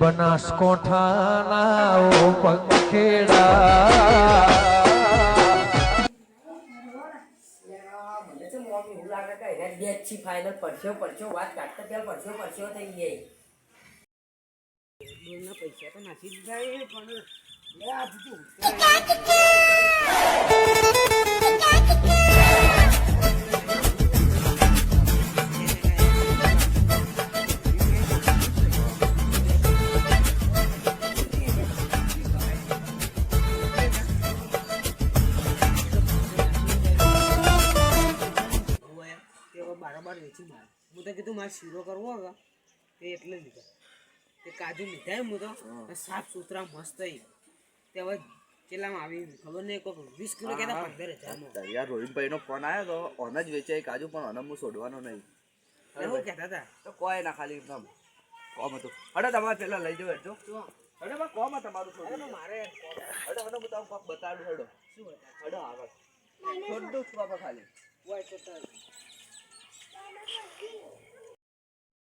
બનાસકોઠાના ઓ પંખેડા મને તો મોમી એવું લાગે કે એને બે જ ફાઇનલ પડશો વાત કાઢતા ત્યાં પડશો થઈ ગઈ બોલના પૈસા તો નાખી દીધા પણ આ બધું બારોબાર વેચી મારે હું તો કીધું મારે શીરો કરવો હતો તે એટલે લીધા તે કાજુ લીધા હું તો સાફ સુથરા મસ્ત તે હવે કેટલામાં આવી ખબર નહીં કોઈ 20 કિલો કહેતા 15,000 યાર રોહિતભાઈનો ફોન આવ્યો તો ઓન જ વેચાય કાજુ પણ ઓને હું છોડવાનો નહીં એવું કહેતા હતા તો કોઈ ના ખાલી કોમ હતું હડો તમારે પેલા લઈ જાવ હેડો હડો કોમ તમારું છોડો મારે હડો હડો હું તમને કોક બતાડું હડો શું હતા હડો આગળ છોડું છું બાપા ખાલી હોય તો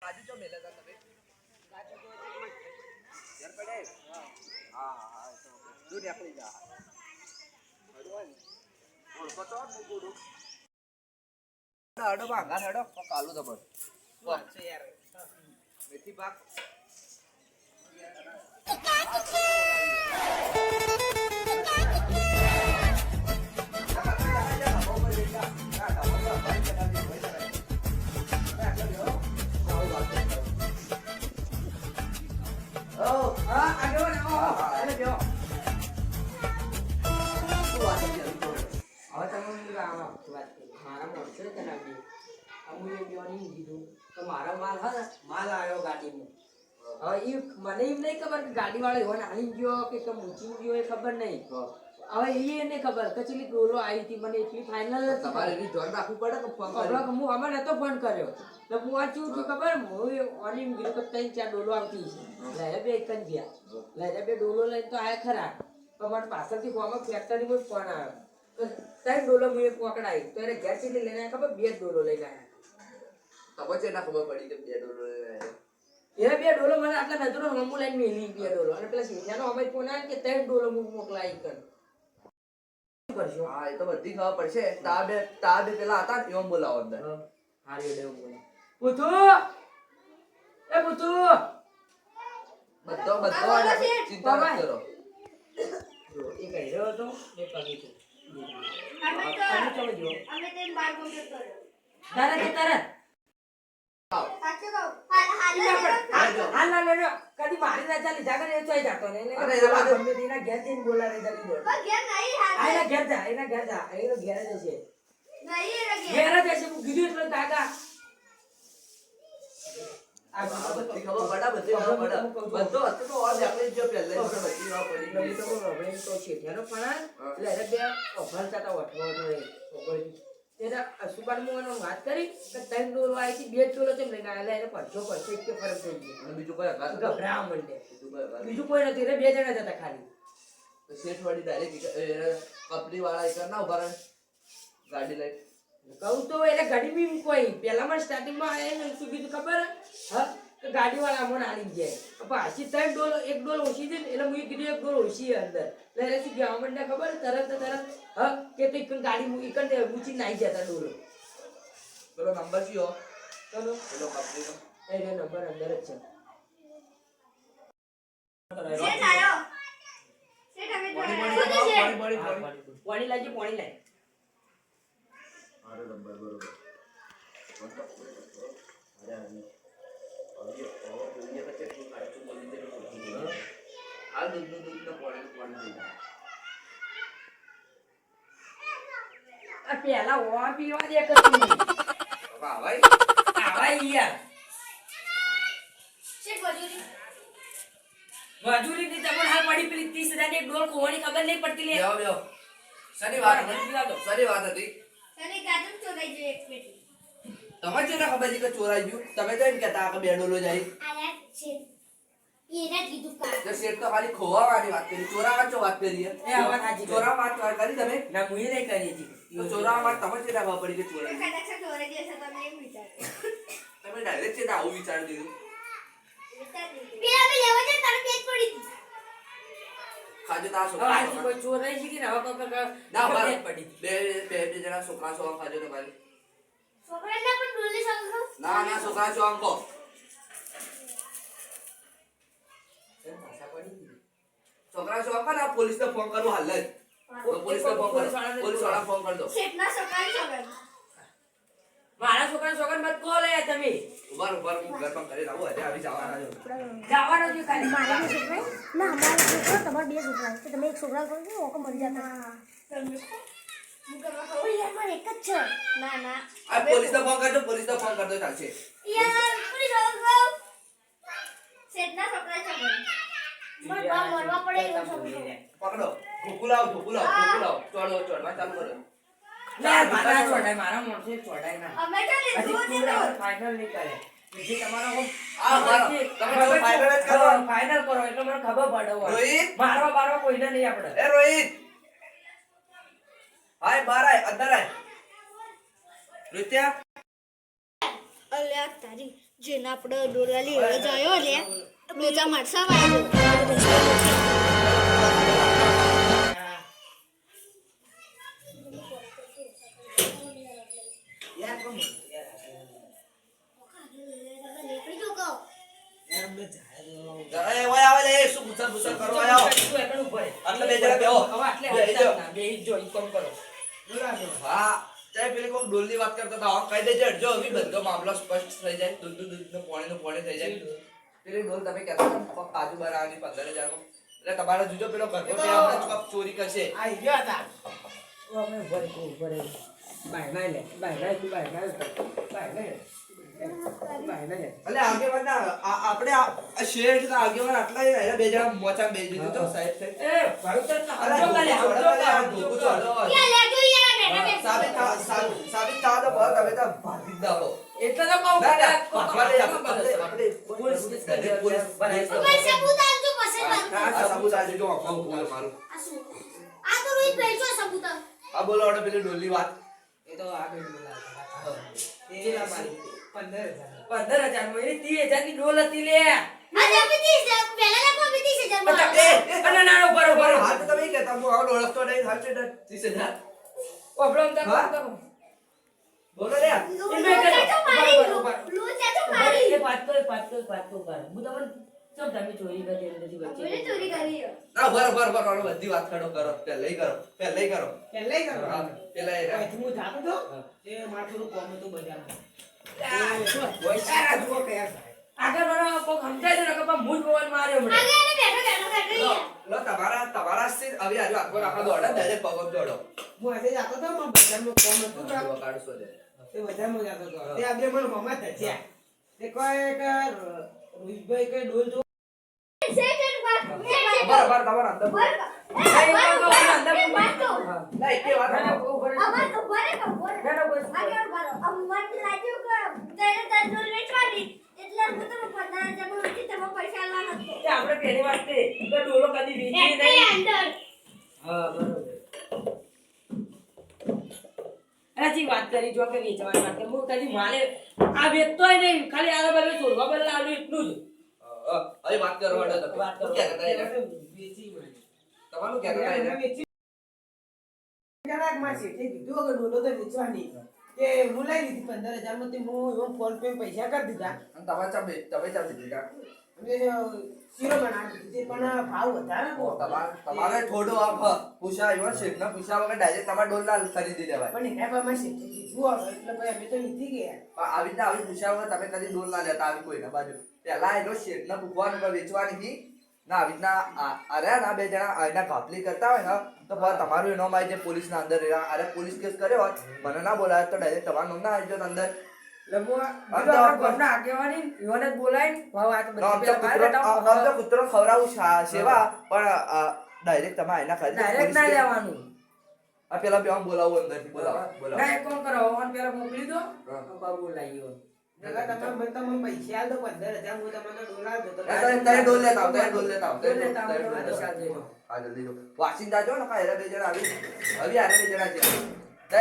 કાજુ તો મેલે હતા તમે કાજુ તો યાર પડે હા દૂધ નીકળી જા હડો ઓળખો તો હું બોલું હડો ભાગા હડો કાલુ તો બસ છે યાર મેથી પાક મારો માલ હા માલ આવ્યો ગાડીમાં હવે મને એમ નહીં ખબર કે ગાડી વાળો એવો નાલી ગયો કે મૂચી ગયો એ ખબર નહીં હવે એને ખબર કે ચેલી ડોલો આવી હતી મને એટલી ફાઇનલ તમારે એની ધ્યાન રાખવું પડે કે ફોન હું આમાં નતો ફોન કર્યો તો હું આ શું છું ખબર હું ઓની ગીરો કે 3-4 ડોલો આવતી છે લઈને બે એક જ ગયા લઈને બે ડોલો લઈને તો આયા ખરા પણ મારે પાછળથી ફોનમાં ફેક્ટરીમાં ફોન આવ્યો તો 3 ડોલો હું એક પકડાઈ તો એને ઘેર સુધી લઈને આવ્યા ખબર 2 ડોલો લઈને આવ્યા તમે છે ના ખબર પડી કે બે ડોલો એ 2 ડોલો મને આટલા નજરો હમુ લઈને મેલી 2 ડોલો અને પેલા સીધાનો અમે ફોન આવ્યો કે 3 ડોલો હું મોકલાઈ કર કરશો હા એ તો બધી ખબર પડશે તા બે પેલા હતા એમ બોલાવો અંદર હારી દેવ બોલે પુતુ એ પુતુ બધો ચિંતા ન કરો જો એ કહી રહ્યો હતો એ પગી છે અમે તેમ બાર કોમ્પ્લીટ કર્યો તારે સાચું કહું હાલ ના લેજો કદી મારી ના ચાલી જાગર એ ચોઈ જાતો ને અરે ગમે તેના ઘેર જઈને બોલાવે જલ્દી બોલ પણ ઘેર નહીં હાલ એના ઘેર જા એનો ઘેર જ છે નહીં રે ઘેર જ છે હું કીધું એટલે કાકા આ બધી ખબર પડા બધી ખબર પડા બધો હતો તો ઓર આપણે જો પહેલે બધી ખબર પડી નવી તો રબડે તો છે તેનો પણ એટલે અરે બે ઓફરતા તો વઠવો તેના સુબાન મોનો વાત કરી કે 3 ડોલો આવી હતી 2 ડોલો તેમ લઈને આયા એને પડછો એક કે ફરક થઈ ગયો અને બીજું કોઈ વાત ગભરાવા માંડે બીજું કોઈ નથી રે 2 જણા જ હતા ખાલી તો શેઠ વાળી ડાયરેક્ટ કંપની વાળા એક ના ઉભા રહે ગાડી લઈ કહું તો એટલે ગાડી કોઈ પહેલામાં સ્ટાર્ટિંગમાં આયા ને શું કીધું ખબર હા કે ગાડી વાળા મને આલી જાય પાછી 3 ડોલો 1 ડોલો ઓછી છે એટલે હું કીધું 1 ડોલો ઓછી અંદર એટલે શું કહેવા માંડ્યા ખબર તરત હા કે તો એક ગાડી મૂકી ઊંચી નાઈ જતા ડોલો પેલો નંબર કયો ચલો પેલો કંપનીનો એને નંબર અંદર જ છે શેઠ આયો શેઠ અમે પાણી લાગી પાણી લાય આરો નંબર બરોબર આ દૂધ પાણી પેલા ઓવા પીવા દે કશું આવાય યાર શેઠ મજૂરી મજૂરી ની તમને હાલ પડી પેલી 30,000 ની ડોલ કોવાની ખબર નહીં પડતી લે બેહો સરી વાત હતી તને ગાજર ચોરાઈ ગયો એક પેટી તમે જેને ખબર છે કે ચોરાઈ ગયું તમે તો એમ કહેતા કે 2 ડોલો જાય આયા શેઠ એના કીધું કા તો શેઠ તો ખાલી ખોવાવાની વાત કરી ચોરાવાની વાત કરી એ આ વાત સાચી ચોરા વાત કરી તમે ના મુએ નહીં કરી હતી તો ચોરા વાત તમે જેને ખબર પડી કે ચોરાઈ કદાચ ચોરાઈ જશે તમે એમ વિચાર તમે ડાયરેક્ટ છે આવું વિચારી દીધું પેલા બે લેવા જતા ખાજો તો આ હવે છોકરા આજથી કોઈ ચોર નહીં શીખી ને હવે કોઈ ના ખબર બરાબર. નહીં પડી. બે જણા છોકરા છો ખાજો તો ભાઈ છોકરાને પણ ડોલી સંગો ના છોકરા છો અંકો કેમ પાછા પડી ગઈ? છોકરા છો અંકો ના પોલીસને ફોન કરું હાલ જ પોલીસને ફોન કરો પોલીસ વાળા ફોન કરી દો શેઠના છોકરાને છોકરાને મારા છોકરા મત કહો લે તમે ઉભર હું ઘર પણ કરી લાવું હજી આવી જવાના છો જવાનો છે ખાલી મારા બે છોકરા ના અમારા છોકરા તમારા બે છોકરા તો તમે એક છોકરા કરો છો ઓકો મરી જતા તમે હું કરવા કહું યાર પણ એક જ છે ના ના આ પોલીસને ફોન કરજો ચાલશે યાર પૂરી છોકરો શેઠના છોકરાને છોકરાને પણ બા મરવા પડે એવો છોકરો પકડો ઢોકુલાવ ચોડવા ચાલુ કરો ના મારા ચોટાય મારા મોણસે ચોટાય ના અમે તો લીધું હજી જ પૂરા ફાઇનલ નહીં કરે જે તમારો હું આ મારો. તમે તો final જ કરો. ફાઇનલ કરો એટલે મને ખબર પડે હવે. રોહિત મારવા બારવા કોઈને નહીં આપણે એ રોહિત હાય બહાર આય અંદર આય રુત્યા અલ્યા તારી જેના આપણે ડોલાલી હવે જાયો લે બેજા મારસા વાળો યાર કોમ નીકળી જો કહો યાર અમને જાય એ ઓય આવે લે શું પૂછા કરો આયો તું એકણ ઉભો રહે. આટલે બે જણા બેહો. હવે આટલે બેહી હટતા જાઓ. ના, બેહી જ જો ઈ કામ કરો બોલાવો. હા ચાય પેલી કોક ડોલની વાત કરતા હતા કહી દેજો હટજો હવે બધો મામલો સ્પષ્ટ થઈ જાય દૂધનું પાણીનું થઈ જાય પેલી ડોલ તમે કહેતા હતા કોક કાજુ બનાવવાની 15,000 માં એટલે તમારો જુજો પેલો ઘરનો તે આપણે કોક ચોરી કરશે ઓ અમે ઉભો રહે. બાય ના લે તું બાય ના લે. એટલે આગેવાન આપણે આ શેઠ ના આગેવાન આટલા એના બે જણા મોચા બેસી દીધું તો સાહેબ સાહેબ એ ભાડુતર ના અરે હમજો કાલે, હમજો કાલે, આ હમજો ધોકો કાલે. ચાલો. યા લેજો યાર બેઠા બેઠા સાબિત થવા તો બસ તમે તો ભાગી જ દાવો. એટલે તો કહું ના, ના, કે આપણે પોલીસ કેસ કરી દે, પોલીસ બનાવી દે. ઉપર સબૂત આલજો પછી વાત આ સબૂત આજે જો આખો ઉતાર મારું. આ શું આ તો રોહિત ભાઈ જો સબૂત આ. આ બોલો આપણે પેલી ડોલની વાત. એ તો આગળ બોલાવે. કેટલા મારી? 15,000 માં એની 30,000 ની ડોલ હતી લે. આજે અમે 30 પહેલા લખો અમે 30,000 માં અને નાનો બરોબર. હા તો તમે કહેતા હું આવડો ઓળખતો નહીં હાલ છે 30,000. ઓબળો આમ હા? તાકો. બોલો રે. લોચા તો મારી લોચા તો મારી એ વાત તો કર. હું તમને ચમ તમે ચોરી કરી એમ નથી અમે વચ્ચે. ચોરી કરી ના બરાબર બધી વાત કરો પહેલા કરો. હા, પેલા એ રાખ. આગળ વાળા કોક સમજાય છે ને કે પણ મૂળ પવન માર્યો હમણાં. આગે અમે બેઠો યાર લો તમારા સ્થિર હવે આજે આખો રાખો દોડો ડાયરેક્ટ પગમ જોડો કાઢશો દે સેટ વાત બરાબર તમારા અંદર ના ના એકે વાત ના, ના, રાખો. ઉભો રહે. અમાર તો બરે કો બરે ના, ના, બસ. આગે બારો અમ મન લાગ્યું કે તને તને ડોલ વેચવાની એટલે હું તો 15,000 માં વેચી તમે પૈસા આલવાના હતો કે આપણે પહેલી વાત તે કે ડોલો કદી વેચી એટલે નહીં. અંદર હા, બરોબર. હજી વાત કરી જો કે વેચવાની વાત કરી. હું કદી માલે આ વેચતોય નહીં, ખાલી આલા બાજુ છોડવા બદલે આલું એટલું જ. હવે વાત કરો વાળો તમે વાત કરો. શું કહેતા હતા એને? તમારું કહેતા હતા એને? પૈસા કરી દીધા અને તમારે ચા તમે ચા દીધી કા? શીરો બનાવી દીધી પણ ભાવ વધારે બહુ. તમારે થોડો આ પૂછા એવો શેઠને પૂછ્યા વગર ડાયરેક્ટ તમારે ડોલ ના ખરીદી લેવાય પણ એના પર મારે શેઠે કીધું હવે એટલે ભાઈ અમે તો લીધી ગયા. પણ આવી રીતના આવી પૂછ્યા વગર તમે કદી ડોલ ના લેતા આવી કોઈના બાજુ પેલા એનો શેઠને પૂછવાનું કે વેચવાની હતી ના આવી રીતના અરે ના બે જણા એના ઘાપલી કરતા હોય ને તો પણ તમારું એનો માં જે પોલીસના અંદર રહ્યા અરે પોલીસ કેસ કર્યો હોત મને ના બોલાય તો ડાયરેક્ટ તમારું નામ ના આવી જાત અંદર લંબો આપણા ગામના આગેવાની ઈવોને જ બોલાવીને ભાવ આ તો બધી પેલા બહાર આમ તો કૂતરો ખવડાવું સેવા પણ ડાયરેક્ટ તમે એના ડાયરેક્ટ ના લેવાનું. આ પેલા બે બોલાવું અંદરથી બોલાવો ના એક કોણ કરો ઓન પેલા મોકલી દો હા. બાબુ લાવ્યો. નકર તમે પૈસા આલ દો 15,000 હું તમને ડોલ આલ દો તો તારે ડોલ લેતા આવો, તારે ડોલ લેતા આવો, ડોલ તારે લેતા આવો, ડોલ પૈસા લેતા આવો. દે દો. હા જલ્દી જો વાસીન જાજો ને કા એરા બે જણા આવી હવે આરે બે જણા છે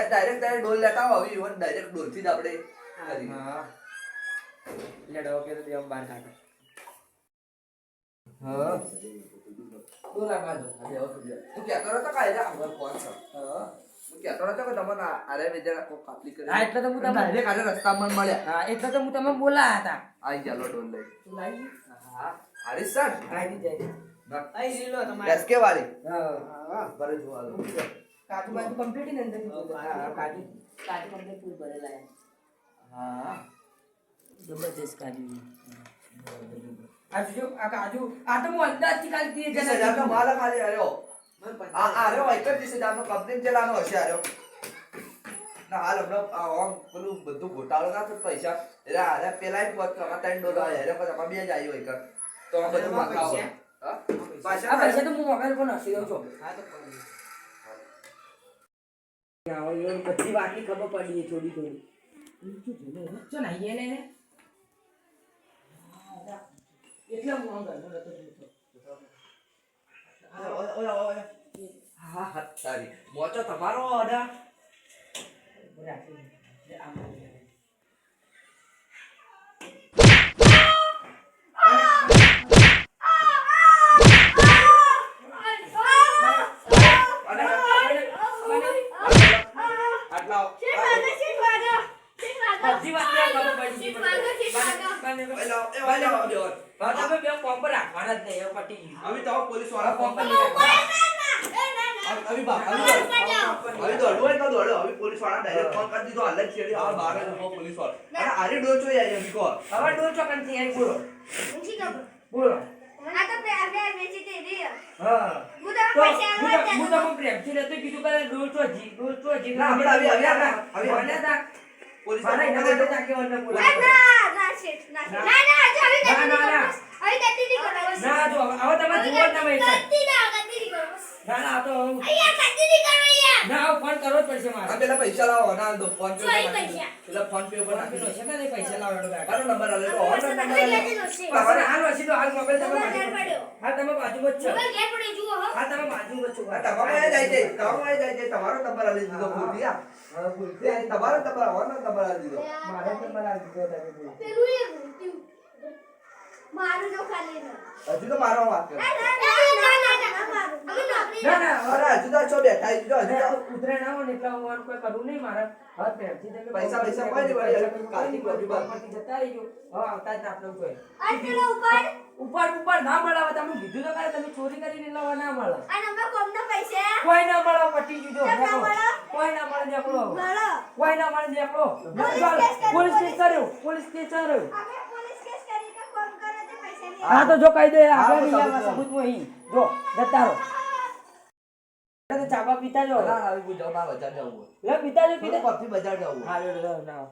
ડાયરેક્ટ તારે ડોલ લેતા આવો હવે ઈવન ડાયરેક્ટ ડોલથી જ આપણે કરી હા લેડો કે તો દેવ બાર કાઢો. હા ડોલા બાજુ તું કહેતો નતો કે આયરા હવે ફોન કર હા હું કહેતો નતો કે તમને અરે બે જણા કોઈ કાપલી કરી હા, એટલે તો હું તમને- ડાયરેક્ટ આજે રસ્તામાં મળ્યા હા એટલે તો હું તમે બોલાયા હતા આઈ ચાલો ડોલ લઈ તું લાવી હા હરીશ સર આવી જાય અહીં લીલો તમારે એસકે વાળી હા હા ભરે જોવા દો કાજુ બાજુ કમ્પ્લીટ ને અંદર હા કાજુ કાજુ કમ્પ્લીટ ફૂલ ભરેલા છે. હા જબરદસ્ત કાજુ આ જો આ કાજુ આ તો હું અંદાજથી ખાલી 30,000 નો માલ ખાલી આર્યો આ આર્યો 31,000 નો કંપની ચલાનો હશે આર્યો ના હાલ હમણાં આમ પેલું બધું ઘોટાળો ના થતો પૈસા એટલે આરે પેલા જ પોત કમા $3 આર્યો પણ આમાં બે જ આવ્યો એક તો આ બધું મંગાવો હા આ પાછા પૈસા તો હું મોબાઈલ પર નાખી દઉં છું હા તો કરી દો. હવે એ બધી વાતની ખબર પડી છે થોડી થોડી ચો નાઈએ ને એટલે હું આમ ઘરનો નતો જોતો. હા હા સારી મોચો તમારો ઓર્ડર રાખી દે. આમ રાખી દે. અને આટલા બધી વાતની ખબર પડી છે તમે બે કોમ પર રાખવાના જ નહીં, એવું પટી ગયું. હવે તો પોલીસ વાળા કોમ પર નહીં રાખવાના. હવે દોડવું હોય તો દોડો હવે પોલીસ વાળા ડાયરેક્ટ ફોન કરી દીધો હાલ જ છેડી આ બહાર જ ઉભો પોલીસ વાળો અને આરે ડોચો યાર એમ કહો હવે ડોલ ચોકનથી આવી બોલો બોલો હા તો હું તમને પ્રેમથી રહેતો કીધું કે ડોલ ચોજી ના, આપણે આવી મને તા પોલીસ મારા એના વાળા માટે તાકે વળને બોલો. ના જો હવે તમે જુઓ જ તમે એક. ના ના આ તો ના હવે ફોન કરવો જ પડશે મારે. આ પેલા પૈસા લાવો ના દો ફોન પે ચોઈ પર પૈસા. પેલા ફોન પે પર ફોન પે નો છે ને નહીં, પૈસા લાવવાનો ગાડી. મારો નંબર આલે તો ઓન નંબર આલે પાછળ હાલ વસી તો હાલ મોબાઈલ તમે બાજુ હા તમે બાજુમાં જ છો. હા તમે બાજુમાં જ છો. આ તમારે એ જાય છે તમારે એ જાય છે તમારો નંબર આલે દીધો ભૂલથી આ હા ભૂલ. તમારો નંબર ઓન નંબર આલે દીધો મારો નંબર આ દીધો તમે ભૂલ. મારું જો ખાલી હજુ તો મારો વાત કરો ના ના અરે હજુ તો છો બેઠા હજુ તો ઉતરે ના હોય ને એટલે હું આનું કોઈ કરવું નહીં મારે. હા પ્રેમથી તમે પૈસા કોઈ નહીં વળી, હવે કાલથી બાજુ બાજુ પરથી જતા રહીજો. હવે આવતા જ આપણે જોઈએ. આ પેલો ઉપર ઉપર ના મળે હવે તમે કીધું તો ખરા તમે ચોરી કરીને લાવવા ના મળે. આ નંબર કોમનો પૈસા કોઈ ના મળે પટી જજો. કેમ ના મળે? કોઈ ના મળે દેખલો. મળો કોઈ ના મળે દેખલો. પોલીસ કેસ કર્યો પોલીસ કેસ કર્યો. અમે પોલીસ કેસ કરીને ફોન કરે તે પૈસા નહીં હા તો જો કહી દે હા, આગળ તો નહીં સબૂત સબૂત અહીં જો જતા રહો. ચાબા પીતા જો ના આવી હું જાઉં મારે બજાર જવું લે પીતા જો હોય પીતા પરથી બજાર જવું હોય હા લે ના